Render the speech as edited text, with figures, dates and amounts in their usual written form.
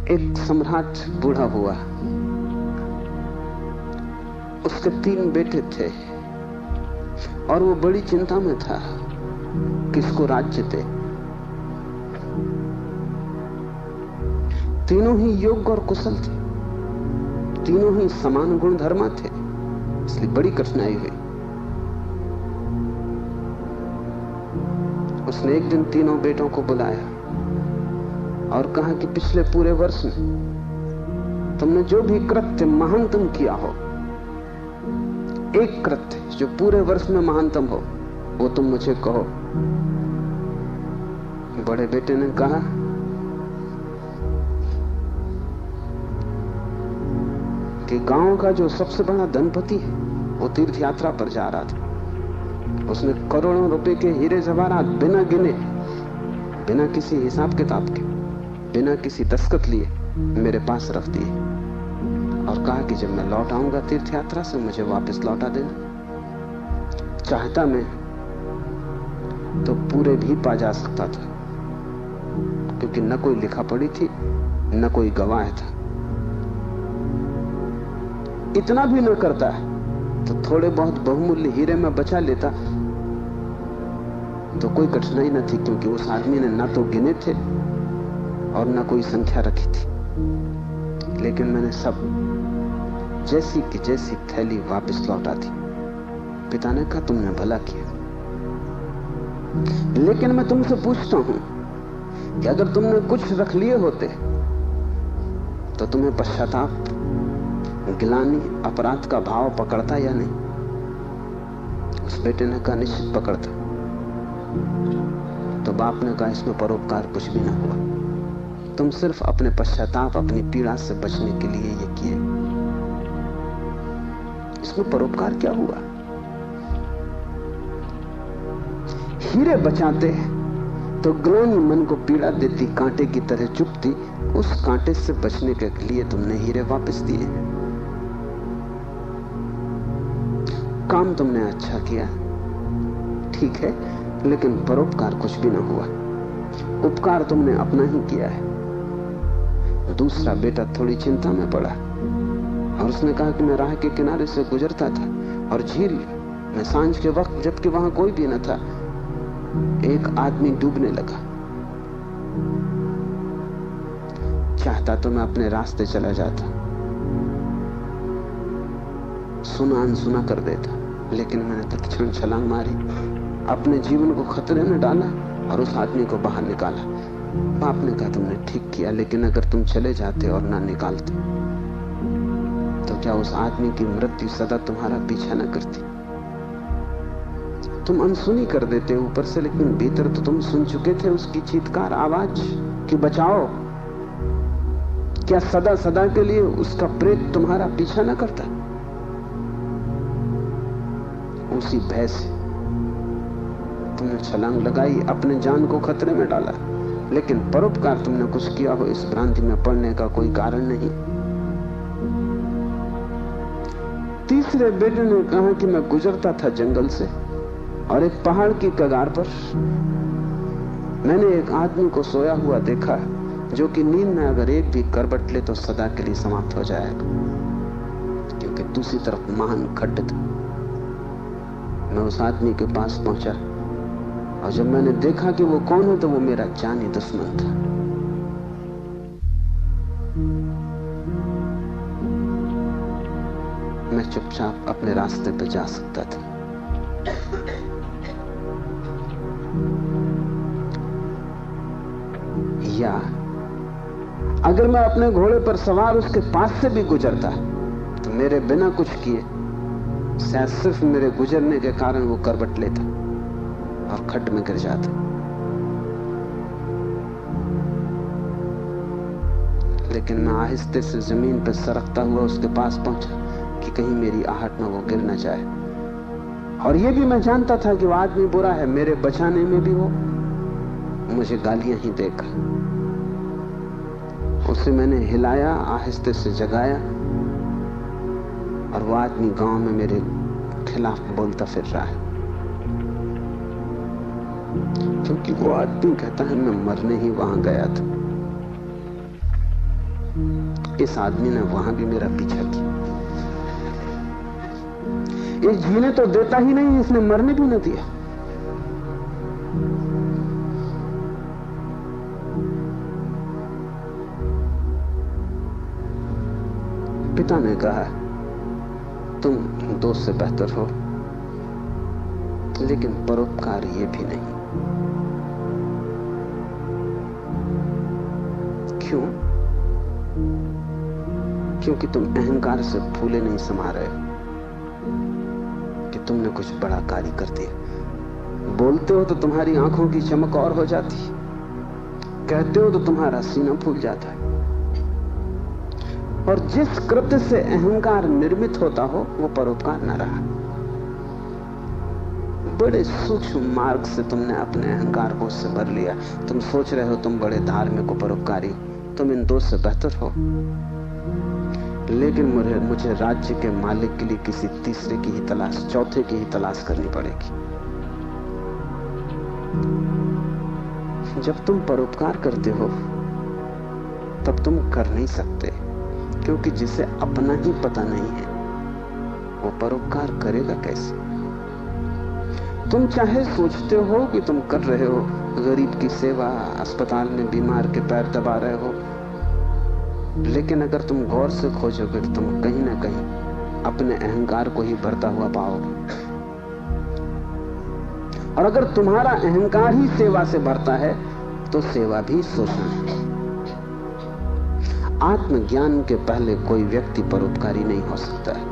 एक सम्राट बूढ़ा हुआ। उसके 3 बेटे थे और वो बड़ी चिंता में था किसको राज्य दे। तीनों ही योग्य और कुशल थे, तीनों ही समान गुणधर्मा थे, इसलिए बड़ी कठिनाई हुई। उसने एक दिन तीनों बेटों को बुलाया और कहा कि पिछले पूरे वर्ष में तुमने जो भी कृत्य महानतम किया हो, एक कृत्य जो पूरे वर्ष में महानतम हो, वो तुम मुझे कहो। बड़े बेटे ने कहा कि गांव का जो सबसे बड़ा धनपति है वो तीर्थ यात्रा पर जा रहा था। उसने करोड़ों रुपए के हीरे जवाहरात बिना गिने, बिना किसी हिसाब किताब के, बिना किसी दस्तखत लिए मेरे पास रख दिए और कहा कि जब मैं लौट आऊंगा तीर्थ यात्रा से मुझे वापस लौटा देना। चाहता मैं तो पूरे भी पा जा सकता था, क्योंकि न कोई लिखा पढ़ी थी न कोई गवाह था। इतना भी न करता तो थोड़े बहुत बहुमूल्य हीरे में बचा लेता तो कोई कठिनाई न थी, क्योंकि उस आदमी ने ना तो गिने थे और ना कोई संख्या रखी थी। लेकिन मैंने सब जैसी की जैसी थैली वापस लौटा दी। पिता ने कहा तुमने भला किया, लेकिन मैं तुमसे पूछता हूं कि अगर तुमने कुछ रख लिए होते तो तुम्हें पश्चाताप, गिलानी, अपराध का भाव पकड़ता या नहीं? उस बेटे ने कहा निश्चित पकड़ता। तो बाप ने कहा इसमें परोपकार कुछ भी ना हुआ, तुम सिर्फ अपने पश्चाताप, अपनी पीड़ा से बचने के लिए ये किए। इसमें परोपकार क्या हुआ? हीरे बचाते तो ग्लानि मन को पीड़ा देती, कांटे की तरह चुभती, उस कांटे से बचने के लिए तुमने हीरे वापस दिए। काम तुमने अच्छा किया, ठीक है, लेकिन परोपकार कुछ भी ना हुआ। उपकार तुमने अपना ही किया है। दूसरा बेटा थोड़ी चिंता में पड़ा और उसने कहा कि मैं राह के किनारे से गुजरता था और झील में सांझ के वक्त, जबकि वहां कोई भी न था, एक आदमी डूबने लगा। चाहता तो मैं अपने रास्ते चला जाता, सुना अनसुना कर देता, लेकिन मैंने तत्क्षण छलांग मारी, अपने जीवन को खतरे में डाला और उस आदमी को बाहर निकाला। बाप ने कहा तुमने ठीक किया, लेकिन अगर तुम चले जाते और ना निकालते तो क्या उस आदमी की मृत्यु सदा तुम्हारा पीछा न करती? तुम अनसुनी कर देते ऊपर से, लेकिन भीतर तो तुम सुन चुके थे उसकी चीत्कार आवाज कि बचाओ। क्या सदा सदा के लिए उसका प्रेत तुम्हारा पीछा न करता? उसी भय से तुमने छलांग लगाई, अपने जान को खतरे में डाला, लेकिन परोपकार तुमने कुछ किया हो इस भ्रांति में पड़ने का कोई कारण नहीं। तीसरे बेटे ने कहा कि मैं गुजरता था जंगल से और एक पहाड़ की कगार पर मैंने एक आदमी को सोया हुआ देखा, जो कि नींद में अगर एक भी करवट ले तो सदा के लिए समाप्त हो जाएगा, क्योंकि दूसरी तरफ महान खड्ड था। मैं उस आदमी के पास पहुंचा और जब मैंने देखा कि वो कौन है तो वो मेरा जानी दुश्मन था। मैं चुपचाप अपने रास्ते पे जा सकता था। या अगर मैं अपने घोड़े पर सवार उसके पास से भी गुजरता तो मेरे बिना कुछ किए शायद सिर्फ मेरे गुजरने के कारण वो करवट लेता और खड्ड में गिर जाता। लेकिन मैं आहिस्ते से जमीन पर सरकता हुआ उसके पास पहुंचा कि कहीं मेरी आहट में वो गिर न जाए। और ये भी मैं जानता था कि वो आदमी बुरा है, मेरे बचाने में भी वो मुझे गालियां ही देगा। उसे मैंने हिलाया, आहिस्ते से जगाया, और वो आदमी गांव में मेरे खिलाफ बोलता फिर रहा है, क्योंकि वो आदमी कहता है मैं मरने ही वहां गया था। इस आदमी ने वहां भी मेरा पीछा किया। ये जीने तो देता ही नहीं, इसने मरने भी न दिया। पिता ने कहा, तुम दोस्त से बेहतर हो, लेकिन परोपकार ये भी नहीं। क्यों? क्योंकि तुम अहंकार से फूले नहीं समा रहे हो कि तुमने कुछ बड़ा कार्य कर दिया। बोलते हो तो तुम्हारी आंखों की चमक और हो जाती, कहते हो तो तुम्हारा सीना फूल जाता है। और जिस कृत्य से अहंकार निर्मित होता हो वो परोपकार न रहा। बड़े सूक्ष्म मार्ग से तुमने अपने अहंकार को उससे भर लिया। तुम सोच रहे हो तुम बड़े धार्मिक और परोपकारी, तुम इन दोस्त से बेहतर हो, लेकिन मुझे राज्य के मालिक के लिए किसी तीसरे की ही तलाश, चौथे की ही तलाश करनी पड़ेगी। जब तुम परोपकार करते हो तब तुम कर नहीं सकते, क्योंकि जिसे अपना ही पता नहीं है वो परोपकार करेगा कैसे? तुम चाहे सोचते हो कि तुम कर रहे हो गरीब की सेवा, अस्पताल में बीमार के पैर दबा रहे हो, लेकिन अगर तुम गौर से खोजोगे तो तुम कहीं ना कहीं अपने अहंकार को ही भरता हुआ पाओगे। और अगर तुम्हारा अहंकार ही सेवा से भरता है तो सेवा भी शोषण है। आत्मज्ञान के पहले कोई व्यक्ति परोपकारी नहीं हो सकता है।